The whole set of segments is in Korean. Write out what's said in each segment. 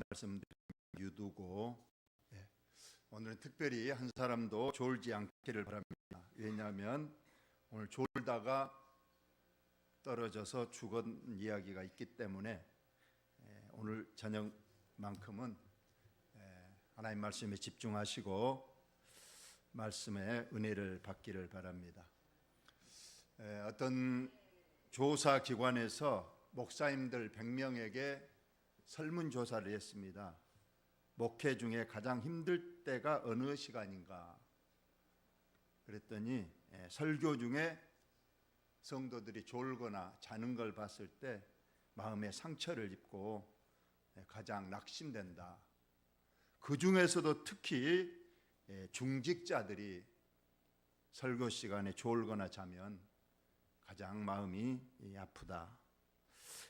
말씀드린 유두고, 오늘은 특별히 한 사람도 졸지 않기를 바랍니다. 왜냐하면 오늘 졸다가 떨어져서 죽은 이야기가 있기 때문에 오늘 저녁만큼은 하나님 말씀에 집중하시고 말씀의 은혜를 받기를 바랍니다. 어떤 조사기관에서 목사님들 100명에게 설문조사를 했습니다. 목회 중에 가장 힘들 때가 어느 시간인가? 그랬더니 설교 중에 성도들이 졸거나 자는 걸 봤을 때 마음에 상처를 입고 가장 낙심된다. 그 중에서도 특히 중직자들이 설교 시간에 졸거나 자면 가장 마음이 아프다.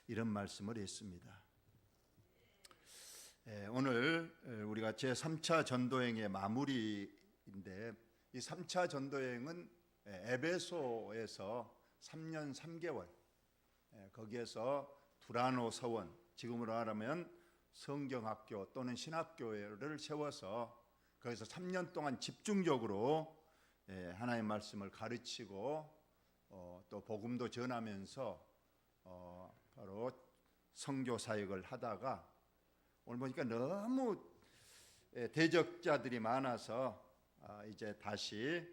이런 말씀을 했습니다. 오늘 우리가 제3차 전도행의 마무리인데, 이 3차 전도행은 에베소에서 3년 3개월, 거기에서 두라노 서원, 지금으로 말하면 성경학교 또는 신학교를 세워서 거기서 3년 동안 집중적으로 하나님의 말씀을 가르치고 또 복음도 전하면서 바로 선교 사역을 하다가 오늘 보니까 너무 대적자들이 많아서 이제 다시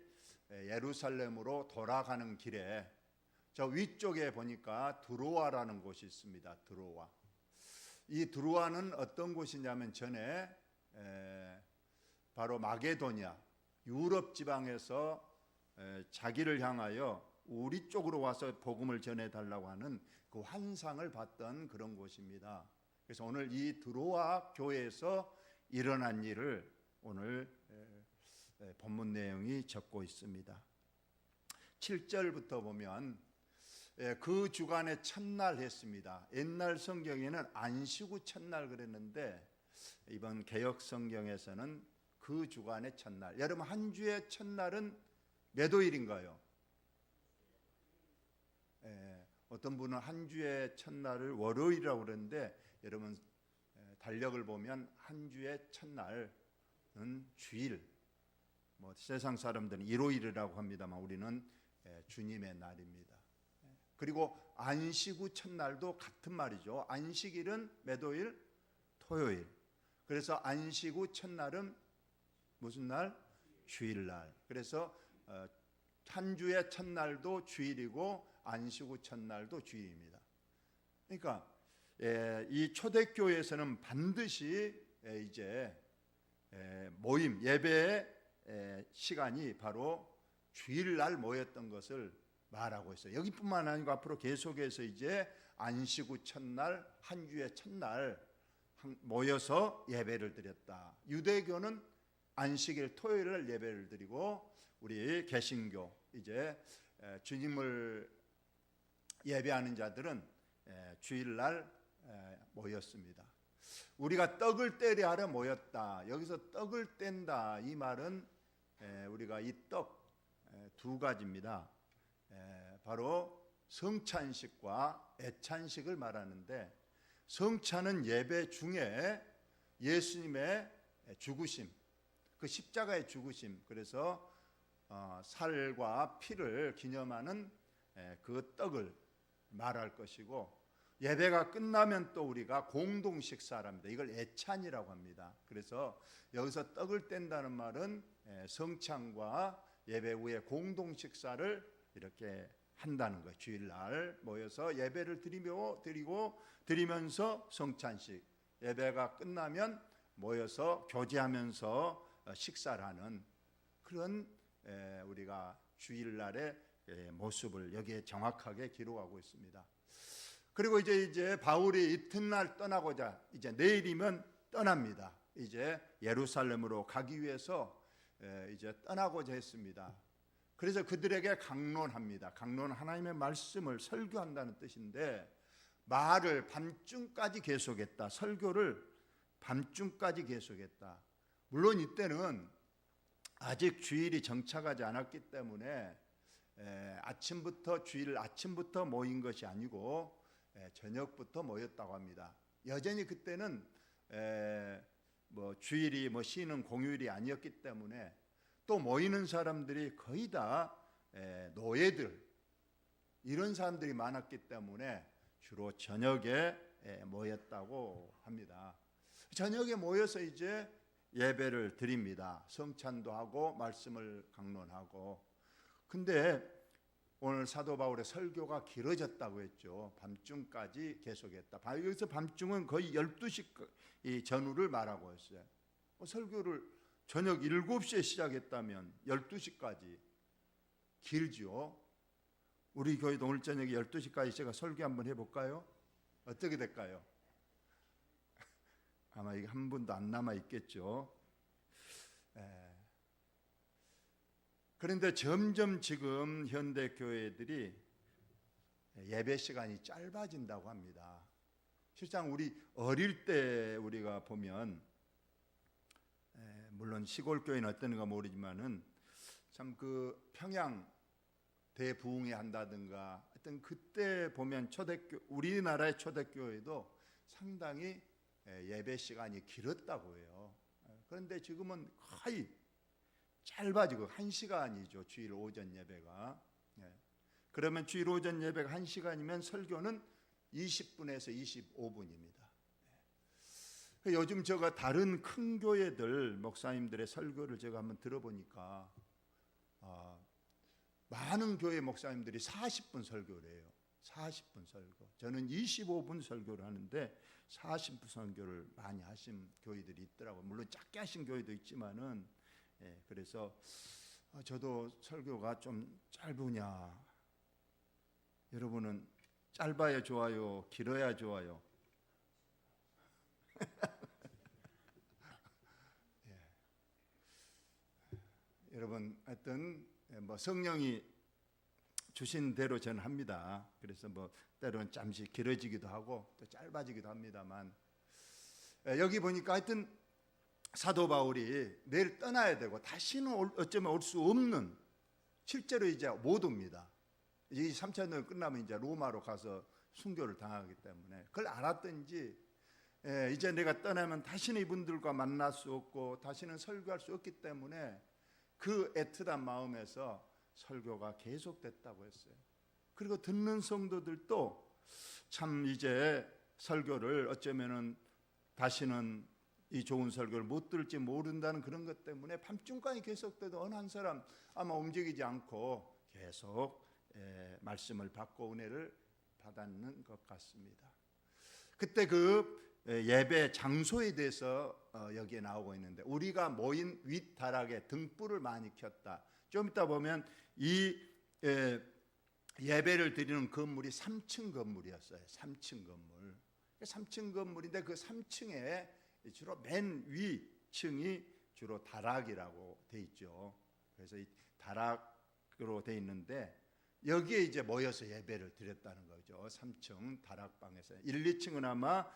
예루살렘으로 돌아가는 길에 저 위쪽에 보니까 드로아라는 곳이 있습니다. 드로아. 이 드로아는 어떤 곳이냐면 전에 바로 마게도냐, 유럽 지방에서 자기를 향하여 우리 쪽으로 와서 복음을 전해달라고 하는 그 환상을 봤던 그런 곳입니다. 그래서 오늘 이 드로아 교회에서 일어난 일을 오늘 본문 내용이 적고 있습니다. 7절부터 보면 그 주간의 첫날 했습니다. 옛날 성경에는 안식 후 첫날 그랬는데 이번 개역 성경에서는 그 주간의 첫날. 여러분, 한 주의 첫날은 몇 요일인가요? 어떤 분은 한 주의 첫날을 월요일이라고 그러는데, 여러분 달력을 보면 한 주의 첫날은 주일, 세상 사람들은 일요일이라고 합니다만 우리는 주님의 날입니다. 그리고 안식 후 첫날도 같은 말이죠. 안식일은 몇 요일? 토요일. 그래서 안식 후 첫날은 무슨 날? 주일날. 그래서 한 주의 첫날도 주일이고 안식 후 첫날도 주일입니다. 그러니까 이 초대교회에서는 반드시 이제 모임, 예배의 시간이 바로 주일날 모였던 것을 말하고 있어요. 여기뿐만 아니고 앞으로 계속해서 이제 안식 후 첫날, 한 주의 첫날 모여서 예배를 드렸다. 유대교는 안식일 토요일을 예배를 드리고, 우리 개신교 이제 주님을 예배하는 자들은 주일날 모였습니다. 우리가 떡을 떼려 하러 모였다. 여기서 떡을 뗀다, 이 말은 우리가 이 떡 두 가지입니다. 바로 성찬식과 애찬식을 말하는데, 성찬은 예배 중에 예수님의 죽으심, 그 십자가의 죽으심, 그래서 살과 피를 기념하는 그 떡을 말할 것이고, 예배가 끝나면 또 우리가 공동 식사를 합니다. 이걸 애찬이라고 합니다. 그래서 여기서 떡을 뗀다는 말은 성찬과 예배 후에 공동 식사를 이렇게 한다는 거예요. 주일날 모여서 예배를 드리면서 성찬식, 예배가 끝나면 모여서 교제하면서 식사를 하는 그런 우리가 주일날의 모습을 여기에 정확하게 기록하고 있습니다. 그리고 이제 바울이 이튿날 떠나고자, 이제 내일이면 떠납니다. 이제 예루살렘으로 가기 위해서 이제 떠나고자 했습니다. 그래서 그들에게 강론합니다. 강론은 하나님의 말씀을 설교한다는 뜻인데, 말을 밤중까지 계속했다. 설교를 밤중까지 계속했다. 물론 이때는 아직 주일이 정착하지 않았기 때문에 주일 아침부터 모인 것이 아니고 저녁부터 모였다고 합니다. 여전히 그때는 뭐 주일이 뭐 쉬는 공휴일이 아니었기 때문에 또 모이는 사람들이 거의 다 노예들 이런 사람들이 많았기 때문에 주로 저녁에 모였다고 합니다. 저녁에 모여서 이제 예배를 드립니다. 성찬도 하고 말씀을 강론하고. 근데 오늘 사도 바울의 설교가 길어졌다고 했죠. 밤중까지 계속했다. 여기서 밤중은 거의 12시 전후를 말하고 있어요. 설교를 저녁 7시에 시작했다면 12시까지 길죠. 우리 교회도 오늘 저녁에 12시까지 제가 설교 한번 해볼까요? 어떻게 될까요? 아마 이게 한 분도 안 남아 있겠죠. 그런데 점점 지금 현대 교회들이 예배 시간이 짧아진다고 합니다. 실상 우리 어릴 때 우리가 보면 물론 시골 교회는 어떤가 모르지만은 참 그 평양 대부흥회 한다든가 하여튼 그때 보면 초대교 우리나라의 초대교회도 상당히 예배 시간이 길었다고 해요. 그런데 지금은 거의 짧아지고 1시간이죠. 주일 오전 예배가. 그러면 주일 오전 예배가 1시간이면 설교는 20분에서 25분입니다. 요즘 제가 다른 큰 교회들 목사님들의 설교를 제가 한번 들어보니까 많은 교회 목사님들이 40분 설교를 해요. 40분 설교. 저는 25분 설교를 하는데 40분 설교를 많이 하신 교회들이 있더라고요. 물론 짧게 하신 교회도 있지만은 그래서 저도 설교가 좀 짧으냐. 여러분은 짧아야 좋아요? 길어야 좋아요? 여러분 하여튼 뭐 성령이 주신 대로 저는 합니다. 그래서 뭐 때로는 잠시 길어지기도 하고 또 짧아지기도 합니다만 여기 보니까 하여튼 사도 바울이 내일 떠나야 되고 다시는 어쩌면 올 수 없는 실제로 이제 못 옵니다. 이 3차 여행 끝나면 이제 로마로 가서 순교를 당하기 때문에 그걸 알았든지 이제 내가 떠나면 다시는 이분들과 만날 수 없고 다시는 설교할 수 없기 때문에 그 애틋한 마음에서 설교가 계속됐다고 했어요. 그리고 듣는 성도들도 참 이제 설교를 어쩌면은 다시는 이 좋은 설교를 못 들을지 모른다는 그런 것 때문에 밤중까지 계속돼도 어느 한 사람 아마 움직이지 않고 계속 말씀을 받고 은혜를 받았는 것 같습니다. 그때 그 예배 장소에 대해서 여기에 나오고 있는데 우리가 모인 윗다락에 등불을 많이 켰다. 좀 이따 보면 이 예배를 드리는 건물이 3층 건물이었어요. 3층 건물. 3층 건물인데 그 3층에 주로 맨 위층이 주로 다락이라고 돼 있죠. 그래서 이 다락으로 돼 있는데 여기에 이제 모여서 예배를 드렸다는 거죠. 3층 다락방에서 1, 2층은 아마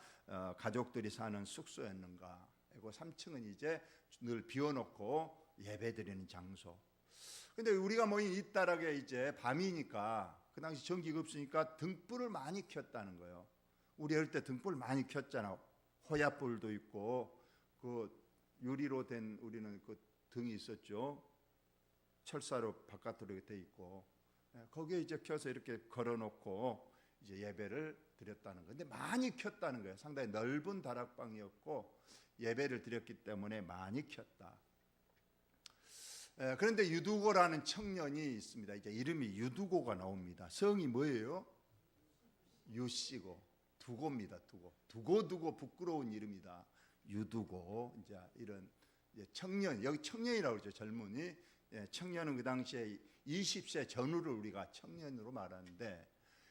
가족들이 사는 숙소였는가. 그리고 3층은 이제 늘 비워놓고 예배드리는 장소. 근데 우리가 모인 이 다락에 이제 밤이니까 그 당시 전기가 없으니까 등불을 많이 켰다는 거예요. 우리 어릴 때 등불 많이 켰잖아. 호야불도 있고 그 유리로 된 우리는 그 등이 있었죠. 철사로 바깥으로 돼 있고 거기에 이제 켜서 이렇게 걸어놓고 이제 예배를 드렸다는 건데 많이 켰다는 거예요. 상당히 넓은 다락방이었고 예배를 드렸기 때문에 많이 켰다. 그런데 유두고라는 청년이 있습니다. 이제 이름이 유두고가 나옵니다. 성이 뭐예요? 유씨고 두고입니다. 두고 부끄러운 이름이다. 유두고 이제 이런 청년 여기 청년이라고 그러죠. 젊은이 청년은 그 당시에 20세 전후를 우리가 청년으로 말하는데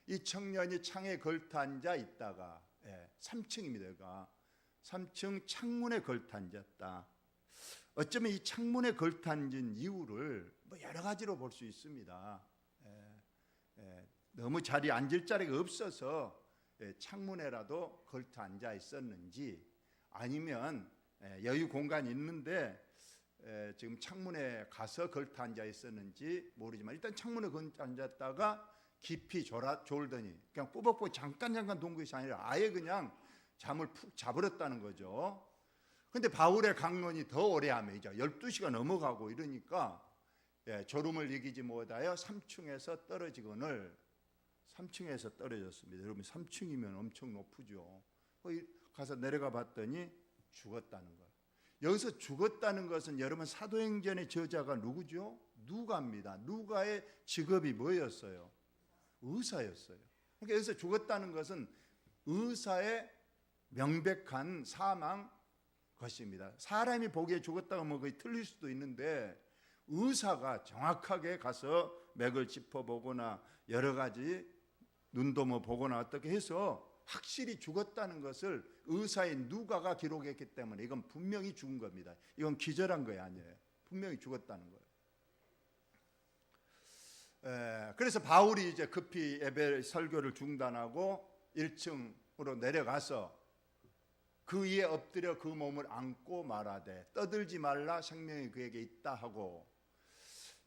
이 청년이 창에 걸터 앉아 있다가 3층입니다. 여기가 3층 창문에 걸터 앉았다. 어쩌면 이 창문에 걸터 앉은 이유를 뭐 여러 가지로 볼 수 있습니다. 너무 자리에 앉을 자리가 없어서 창문에라도 걸터 앉아 있었는지 아니면 여유 공간이 있는데 지금 창문에 가서 걸터 앉아 있었는지 모르지만 일단 창문에 걸터 앉았다가 깊이 졸더니 그냥 꾸벅꾸벅 잠깐 동그릇이 아니라 아예 그냥 잠을 푹 자버렸다는 거죠. 근데 바울의 강론이 더 오래 하면 이제 12시가 넘어가고 이러니까 졸음을 이기지 못하여 3층에서 떨어지거늘 3층에서 떨어졌습니다. 여러분 3층이면 엄청 높으죠. 가서 내려가 봤더니 죽었다는 거예요. 여기서 죽었다는 것은 여러분 사도행전의 저자가 누구죠? 누가입니다. 누가의 직업이 뭐였어요? 의사였어요. 그러니까 여기서 죽었다는 것은 의사의 명백한 사망 것입니다. 사람이 보기에 죽었다고 뭐 거의 틀릴 수도 있는데 의사가 정확하게 가서 맥을 짚어보거나 여러 가지 눈도 뭐 보거나 어떻게 해서 확실히 죽었다는 것을 의사의 누가가 기록했기 때문에 이건 분명히 죽은 겁니다. 이건 기절한 거예요, 아니에요. 분명히 죽었다는 거예요. 그래서 바울이 이제 급히 예배 설교를 중단하고 1층으로 내려가서 그 위에 엎드려 그 몸을 안고 말하되 떠들지 말라 생명이 그에게 있다 하고,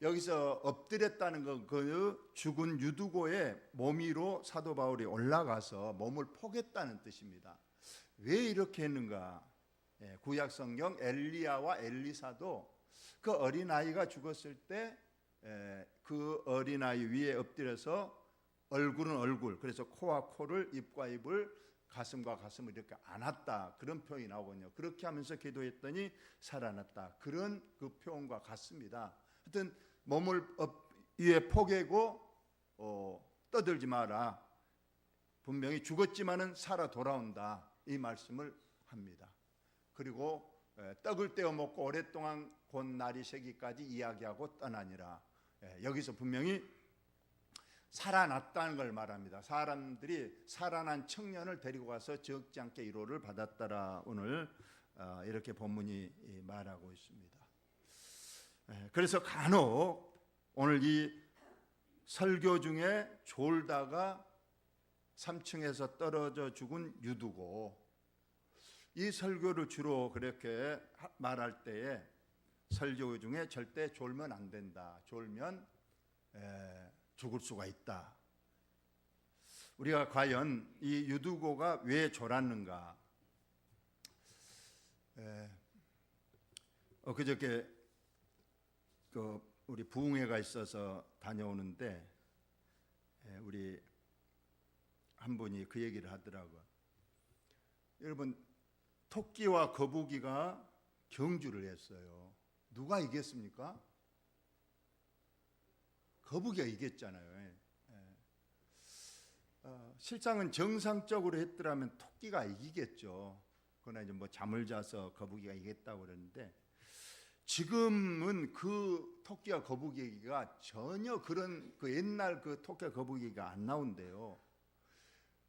여기서 엎드렸다는 건 그 죽은 유두고의 몸 위로 사도 바울이 올라가서 몸을 포겠다는 뜻입니다. 왜 이렇게 했는가? 구약 성경 엘리야와 엘리사도 그 어린아이가 죽었을 때 그 어린아이 위에 엎드려서 얼굴은 얼굴, 그래서 코와 코를 입과 입을 가슴과 가슴을 이렇게 안았다, 그런 표현이 나오거든요. 그렇게 하면서 기도했더니 살아났다, 그런 그 표현과 같습니다. 하여튼 몸을 위에 포개고 떠들지 마라, 분명히 죽었지만은 살아 돌아온다, 이 말씀을 합니다. 그리고 떡을 떼어 먹고 오랫동안 곧 날이 새기까지 이야기하고 떠나니라. 여기서 분명히 살아났다는 걸 말합니다. 사람들이 살아난 청년을 데리고 가서 적지 않게 위로를 받았더라. 오늘 이렇게 본문이 말하고 있습니다. 그래서 간혹 오늘 이 설교 중에 졸다가 3층에서 떨어져 죽은 유두고, 이 설교를 주로 그렇게 말할 때에 설교 중에 절대 졸면 안 된다, 졸면 죽을 수가 있다. 우리가 과연 이 유두고가 왜 졸았는가? 그저께 우리 부흥회가 있어서 다녀오는데 우리 한 분이 그 얘기를 하더라고요. 여러분, 토끼와 거북이가 경주를 했어요. 누가 이겼습니까? 거북이가 이겼잖아요. 실상은 정상적으로 했더라면 토끼가 이기겠죠. 그러나 이제 뭐 잠을 자서 거북이가 이겼다고 그러는데, 지금은 그 토끼와 거북이가 전혀 그런 그 옛날 그 토끼와 거북이가 안 나온대요.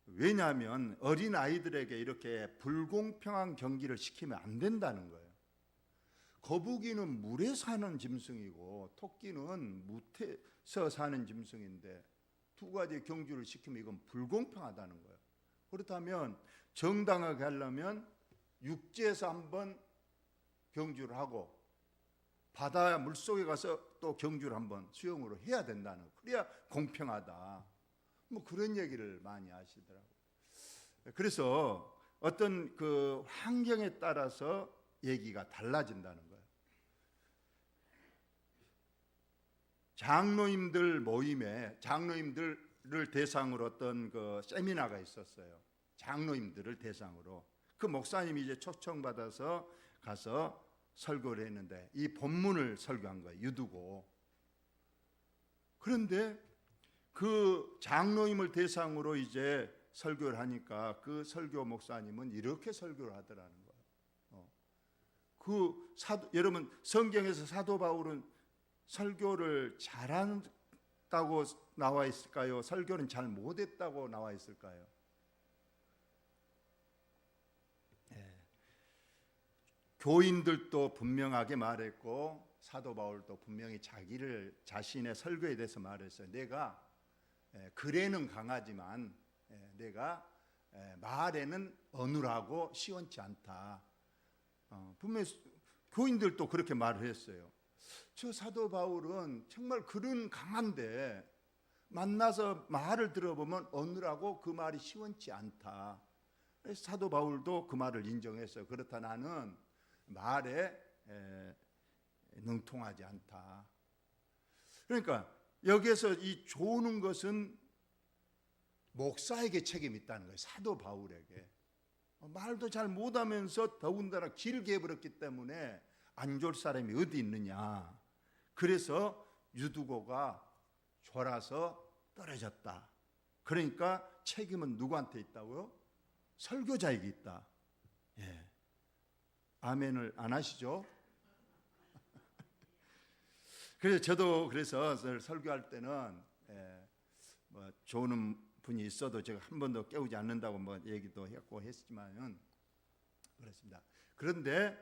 왜냐하면 어린 아이들에게 이렇게 불공평한 경기를 시키면 안 된다는 거예요. 거북이는 물에 사는 짐승이고 토끼는 무태서 사는 짐승인데 두 가지 경주를 시키면 이건 불공평하다는 거예요. 그렇다면 정당하게 하려면 육지에서 한번 경주를 하고 바다 물속에 가서 또 경주를 한번 수영으로 해야 된다는 거예요. 그래야 공평하다, 뭐 그런 얘기를 많이 하시더라고요. 그래서 어떤 그 환경에 따라서 얘기가 달라진다는 거예요. 장로님들 모임에 장로님들을 대상으로 어떤 그 세미나가 있었어요. 장로님들을 대상으로 그 목사님이 이제 초청받아서 가서 설교를 했는데 이 본문을 설교한 거예요. 유두고. 그런데 그 장로님을 대상으로 이제 설교를 하니까 그 설교 목사님은 이렇게 설교를 하더라는 거예요. 여러분, 성경에서 사도 바울은 설교를 잘한다고 나와 있을까요? 설교는 잘 못했다고 나와 있을까요? 교인들도 분명하게 말했고 사도 바울도 분명히 자신의 설교에 대해서 말했어요. 내가 글에는 강하지만 내가 말에는 어눌하고 시원치 않다. 분명히 교인들도 그렇게 말을 했어요. 저 사도 바울은 정말 글은 강한데 만나서 말을 들어보면 어눌하고 그 말이 시원치 않다. 사도 바울도 그 말을 인정했어요. 그렇다 나는 말에 능통하지 않다. 그러니까 여기에서 이 조는 것은 목사에게 책임이 있다는 거예요. 사도 바울에게. 말도 잘 못하면서 더군다나 길게 해버렸기 때문에 안 졸 사람이 어디 있느냐. 그래서 유두고가 졸아서 떨어졌다. 그러니까 책임은 누구한테 있다고요? 설교자에게 있다. 예. 아멘을 안 하시죠? 그래서 저도 설교할 때는 뭐 좋은 분이 있어도 제가 한 번도 깨우지 않는다고 뭐 얘기도 했지만은 그렇습니다. 그런데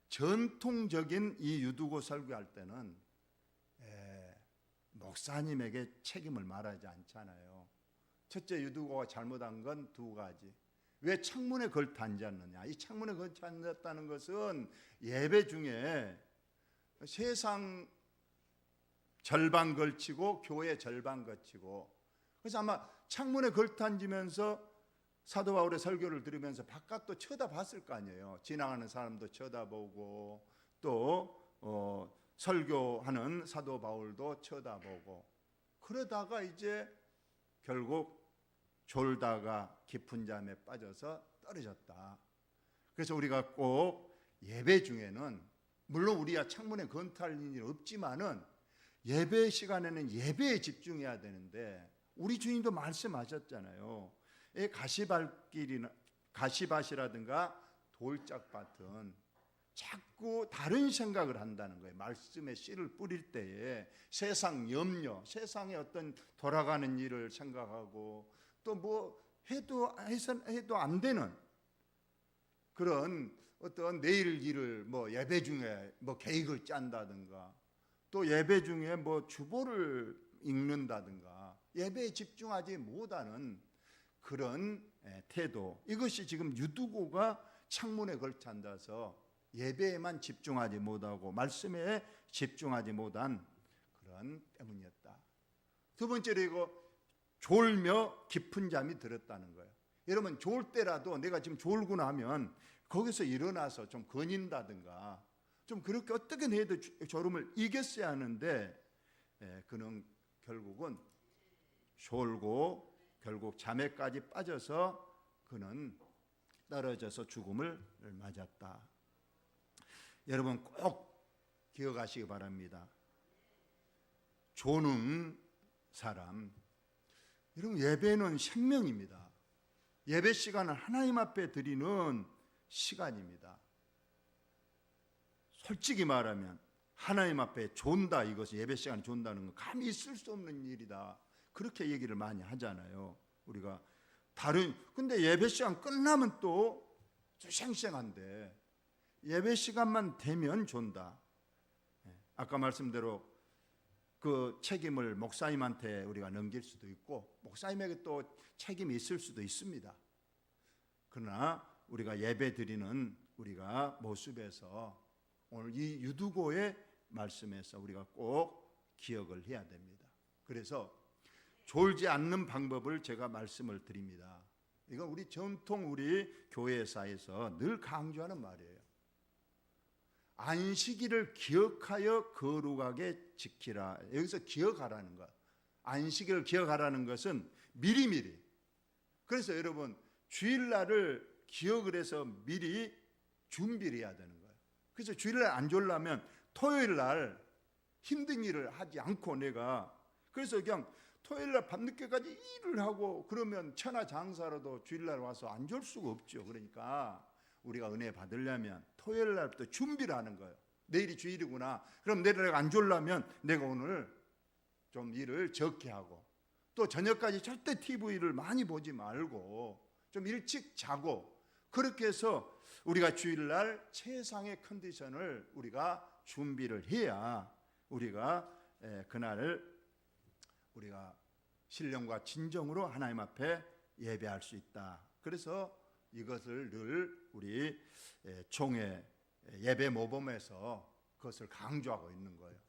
전통적인 이 유두고 설교할 때는 목사님에게 책임을 말하지 않잖아요. 첫째, 유두고가 잘못한 건 두 가지. 왜 창문에 걸터 앉았느냐? 이 창문에 걸터 앉았다는 것은 예배 중에 세상 절반 걸치고 교회 절반 걸치고, 그래서 아마 창문에 걸터 앉으면서 사도 바울의 설교를 들으면서 바깥도 쳐다봤을 거 아니에요. 지나가는 사람도 쳐다보고 또 설교하는 사도 바울도 쳐다보고, 그러다가 이제 결국 졸다가 깊은 잠에 빠져서 떨어졌다. 그래서 우리가 꼭 예배 중에는, 물론 우리가 창문에 건탈 일은 없지만은 예배 시간에는 예배에 집중해야 되는데, 우리 주님도 말씀하셨잖아요. 가시밭이라든가 돌짝밭은 자꾸 다른 생각을 한다는 거예요. 말씀에 씨를 뿌릴 때에 세상 염려, 세상의 어떤 돌아가는 일을 생각하고 또 뭐 해도 안 되는 그런 어떤 내일 일을 뭐 예배 중에 뭐 계획을 짠다든가, 또 예배 중에 뭐 주보를 읽는다든가, 예배에 집중하지 못하는 그런 태도, 이것이 지금 유두고가 창문에 걸쳐 앉아서 예배에만 집중하지 못하고 말씀에 집중하지 못한 그런 때문이었다. 두 번째로 이거 졸며 깊은 잠이 들었다는 거예요. 여러분, 졸 때라도 내가 지금 졸구나 하면 거기서 일어나서 좀 거닌다든가 좀 그렇게 어떻게 해도 졸음을 이겼어야 하는데, 그는 결국은 졸고 결국 잠에까지 빠져서 그는 떨어져서 죽음을 맞았다. 여러분 꼭 기억하시기 바랍니다. 조는 사람, 여러분 예배는 생명입니다. 예배 시간은 하나님 앞에 드리는 시간입니다. 솔직히 말하면 하나님 앞에 존다, 이것이 예배 시간에 존다는 건 감히 있을 수 없는 일이다. 그렇게 얘기를 많이 하잖아요. 우리가 근데 예배 시간 끝나면 또 쌩쌩한데 예배 시간만 되면 존다. 아까 말씀대로 그 책임을 목사님한테 우리가 넘길 수도 있고 목사님에게 또 책임이 있을 수도 있습니다. 그러나 우리가 예배 드리는 우리가 모습에서 오늘 이 유두고의 말씀에서 우리가 꼭 기억을 해야 됩니다. 그래서 졸지 않는 방법을 제가 말씀을 드립니다. 이건 우리 전통 우리 교회사에서 늘 강조하는 말이에요. 안식일을 기억하여 거룩하게 지키라. 여기서 기억하라는 것, 안식일을 기억하라는 것은 미리미리. 그래서 여러분 주일날을 기억을 해서 미리 준비를 해야 되는 거예요. 그래서 주일날 안 졸라면 토요일날 힘든 일을 하지 않고 내가, 그래서 그냥 토요일날 밤늦게까지 일을 하고 그러면 천하장사라도 주일날 와서 안 졸 수가 없죠. 그러니까 우리가 은혜 받으려면 토요일날부터 준비를 하는 거예요. 내일이 주일이구나. 그럼 내일 내가 안 졸라면 내가 오늘 좀 일을 적게 하고, 또 저녁까지 절대 TV를 많이 보지 말고 좀 일찍 자고, 그렇게 해서 우리가 주일날 최상의 컨디션을 우리가 준비를 해야 우리가 그날을 우리가 신령과 진정으로 하나님 앞에 예배할 수 있다. 그래서 이것을 늘 우리 총회 예배 모범에서 그것을 강조하고 있는 거예요.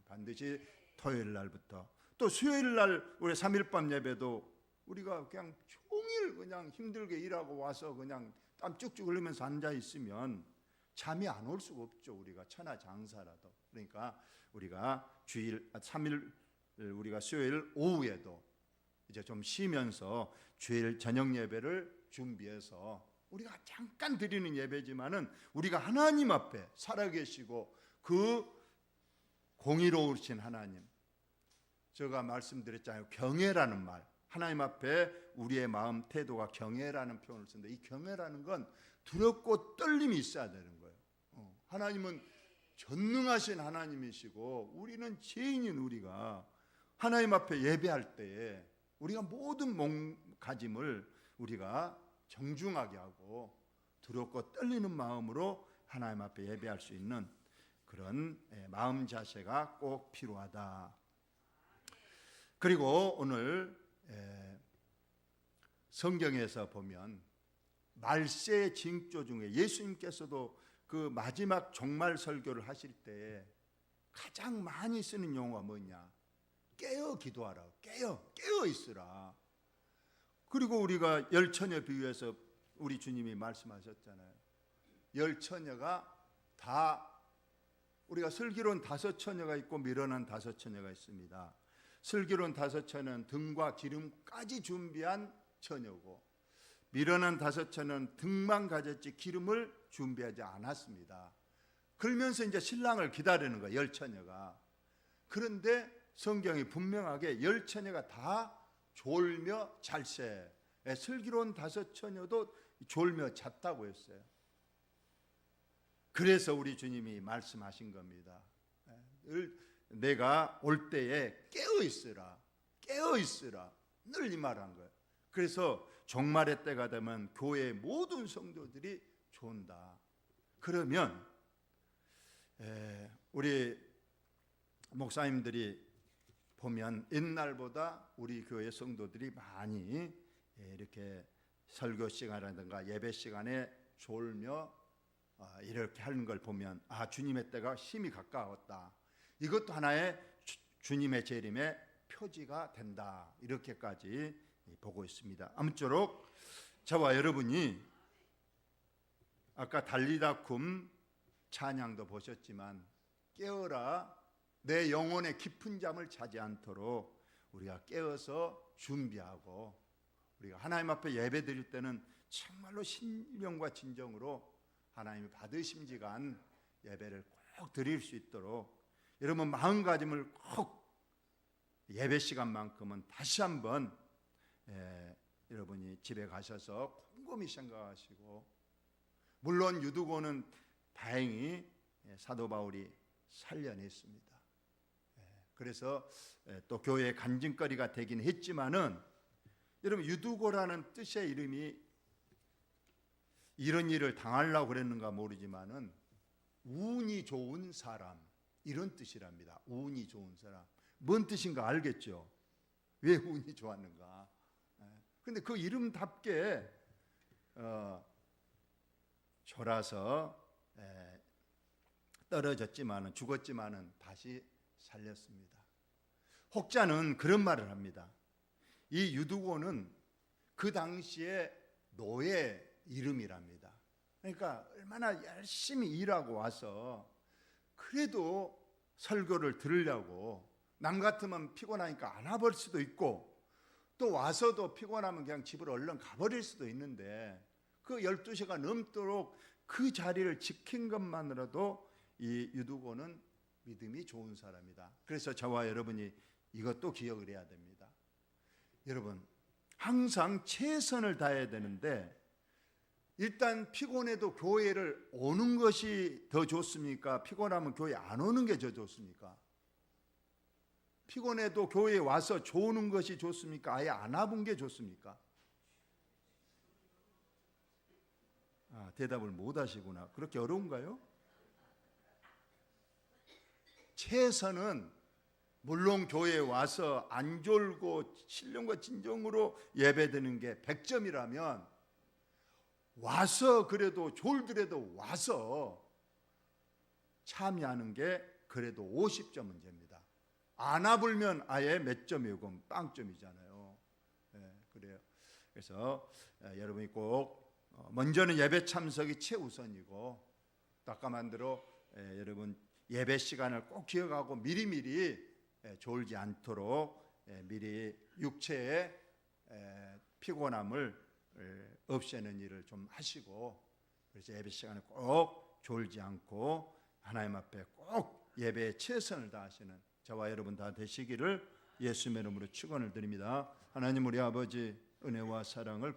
반드시 토요일 날부터, 또 수요일 날 우리 3일밤 예배도 우리가 그냥 종일 종일 그냥 힘들게 일하고 와서 그냥 땀 쭉쭉 흘리면서 앉아 있으면 잠이 안 올 수가 없죠. 우리가 천하장사라도. 그러니까 우리가 주일 3일 우리가 수요일 오후에도 이제 좀 쉬면서 주일 저녁 예배를 준비해서 우리가 잠깐 드리는 예배지만은 우리가 하나님 앞에 살아계시고 그 공의로우신 하나님, 제가 말씀드렸잖아요. 경외라는 말, 하나님 앞에 우리의 마음 태도가 경외라는 표현을 쓴다. 이 경외라는 건 두렵고 떨림이 있어야 되는 거예요. 하나님은 전능하신 하나님이시고 우리는 죄인인 우리가 하나님 앞에 예배할 때에 우리가 모든 몸가짐을 우리가 정중하게 하고 두렵고 떨리는 마음으로 하나님 앞에 예배할 수 있는 그런 마음 자세가 꼭 필요하다. 그리고 오늘 성경에서 보면 말세 징조 중에 예수님께서도 그 마지막 종말 설교를 하실 때 가장 많이 쓰는 용어가 뭐냐? 깨어 기도하라. 깨어 있으라. 그리고 우리가 열 처녀 비유해서 우리 주님이 말씀하셨잖아요. 열 처녀가 다 우리가 슬기로운 5 처녀가 있고 미련한 5 처녀가 있습니다. 슬기로운 5 처녀는 등과 기름까지 준비한 처녀고 미련한 5 처녀는 등만 가졌지 기름을 준비하지 않았습니다. 그러면서 이제 신랑을 기다리는 거예요. 열 처녀가. 그런데 성경이 분명하게 열 처녀가 다 졸며 잘세, 슬기로운 5 처녀도 졸며 잤다고 했어요. 그래서 우리 주님이 말씀하신 겁니다. 내가 올 때에 깨어 있으라, 깨어 있으라, 늘 이 말한 거예요. 그래서 종말의 때가 되면 교회의 모든 성도들이 존다. 그러면 우리 목사님들이 보면 옛날보다 우리 교회 성도들이 많이 이렇게 설교 시간이라든가 예배 시간에 졸며 이렇게 하는 걸 보면 주님의 때가 심히 가까웠다. 이것도 하나의 주님의 재림의 표지가 된다. 이렇게까지 보고 있습니다. 아무쪼록 저와 여러분이 아까 달리다쿰 찬양도 보셨지만 깨어라 내 영혼의 깊은 잠을 자지 않도록 우리가 깨어서 준비하고 우리가 하나님 앞에 예배 드릴 때는 정말로 신령과 진정으로 하나님이 받으심지간 예배를 꼭 드릴 수 있도록 여러분 마음가짐을 꼭 예배 시간만큼은 다시 한번 여러분이 집에 가셔서 곰곰이 생각하시고, 물론 유두고는 다행히 사도 바울이 살려냈습니다. 그래서 또 교회의 간증거리가 되긴 했지만은 여러분 유두고라는 뜻의 이름이 이런 일을 당하려고 그랬는가 모르지만은 운이 좋은 사람 이런 뜻이랍니다. 운이 좋은 사람. 뭔 뜻인가 알겠죠? 왜 운이 좋았는가? 근데 그 이름답게 졸아서 떨어졌지만은 죽었지만은 다시 살렸습니다. 혹자는 그런 말을 합니다. 이 유두고는 그 당시에 노예 이름이랍니다. 그러니까 얼마나 열심히 일하고 와서 그래도 설교를 들으려고 남 같으면 피곤하니까 안 와볼 수도 있고 또 와서도 피곤하면 그냥 집으로 얼른 가버릴 수도 있는데 그 12시가 넘도록 그 자리를 지킨 것만으로도 이 유두고는 믿음이 좋은 사람이다. 그래서 저와 여러분이 이것도 기억을 해야 됩니다. 여러분 항상 최선을 다해야 되는데 일단 피곤해도 교회를 오는 것이 더 좋습니까? 피곤하면 교회 안 오는 게 더 좋습니까? 피곤해도 교회에 와서 좋은 것이 좋습니까? 아예 안 와본 게 좋습니까? 대답을 못 하시구나. 그렇게 어려운가요? 최선은 물론 교회에 와서 안 졸고 신령과 진정으로 예배드리는 게 100점이라면 와서 그래도 졸더라도 와서 참여하는 게 그래도 50점 문제입니다. 안 와불면 아예 몇 점이고 빵점이잖아요. 그래요. 그래서 여러분이 꼭 먼저는 예배 참석이 최우선이고 또 아까 만대로 여러분 예배 시간을 꼭 기억하고 미리미리 졸지 않도록 미리 육체의 피곤함을 없애는 일을 좀 하시고, 그래서 예배 시간에 꼭 졸지 않고 하나님 앞에 꼭 예배에 최선을 다하시는 저와 여러분 다 되시기를 예수님의 이름으로 축원을 드립니다. 하나님 우리 아버지 은혜와 사랑을